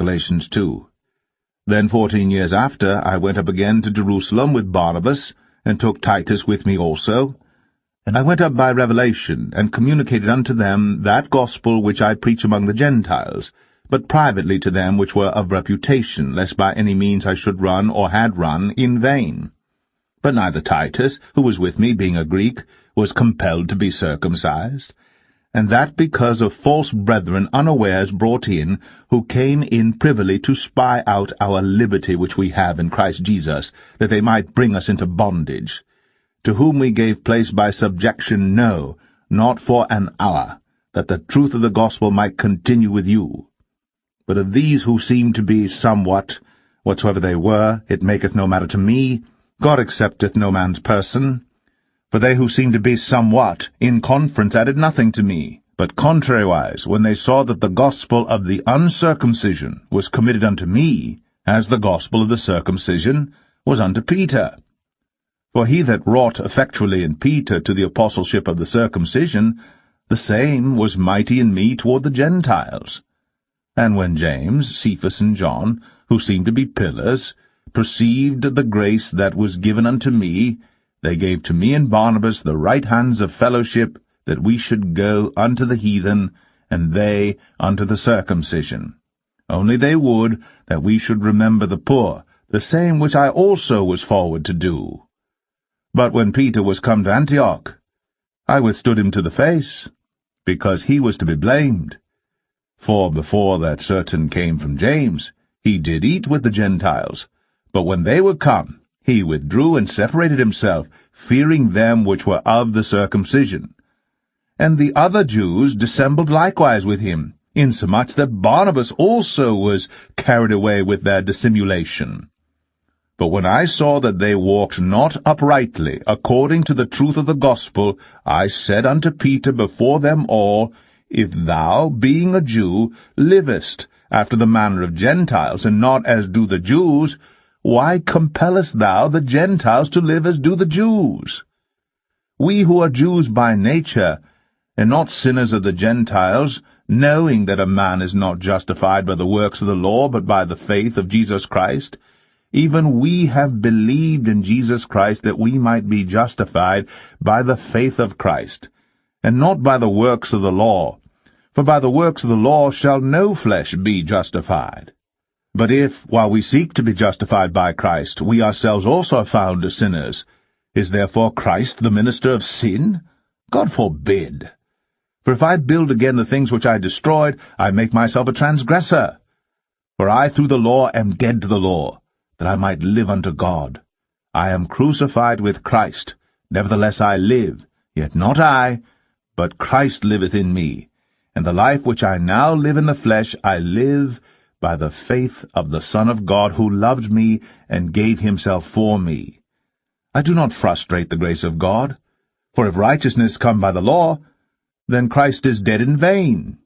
Galatians 2. Then 14 years after, I went up again to Jerusalem with Barnabas, and took Titus with me also. And I went up by revelation, and communicated unto them that gospel which I preach among the Gentiles, but privately to them which were of reputation, lest by any means I should run, or had run, in vain. But neither Titus, who was with me, being a Greek, was compelled to be circumcised, and that because of false brethren unawares brought in, who came in privily to spy out our liberty which we have in Christ Jesus, that they might bring us into bondage, to whom we gave place by subjection, no, not for an hour, that the truth of the gospel might continue with you. But of these who seem to be somewhat, whatsoever they were, it maketh no matter to me, God accepteth no man's person. For they who seemed to be somewhat in conference added nothing to me, but contrariwise, when they saw that the gospel of the uncircumcision was committed unto me, as the gospel of the circumcision was unto Peter. For he that wrought effectually in Peter to the apostleship of the circumcision, the same was mighty in me toward the Gentiles. And when James, Cephas, and John, who seemed to be pillars, perceived the grace that was given unto me, they gave to me and Barnabas the right hands of fellowship, that we should go unto the heathen, and they unto the circumcision. Only they would that we should remember the poor, the same which I also was forward to do. But when Peter was come to Antioch, I withstood him to the face, because he was to be blamed. For before that certain came from James, he did eat with the Gentiles, but when they were come, he withdrew and separated himself, fearing them which were of the circumcision. And the other Jews dissembled likewise with him, insomuch that Barnabas also was carried away with their dissimulation. But when I saw that they walked not uprightly, according to the truth of the gospel, I said unto Peter before them all, If thou, being a Jew, livest after the manner of Gentiles, and not as do the Jews, why compellest thou the Gentiles to live as do the Jews? We who are Jews by nature, and not sinners of the Gentiles, knowing that a man is not justified by the works of the law, but by the faith of Jesus Christ, even we have believed in Jesus Christ, that we might be justified by the faith of Christ, and not by the works of the law. For by the works of the law shall no flesh be justified. But if, while we seek to be justified by Christ, we ourselves also are found as sinners, is therefore Christ the minister of sin? God forbid. For if I build again the things which I destroyed, I make myself a transgressor. For I through the law am dead to the law, that I might live unto God. I am crucified with Christ, nevertheless I live, yet not I, but Christ liveth in me. And the life which I now live in the flesh I live by the faith of the Son of God, who loved me and gave himself for me. I do not frustrate the grace of God, for if righteousness come by the law, then Christ is dead in vain.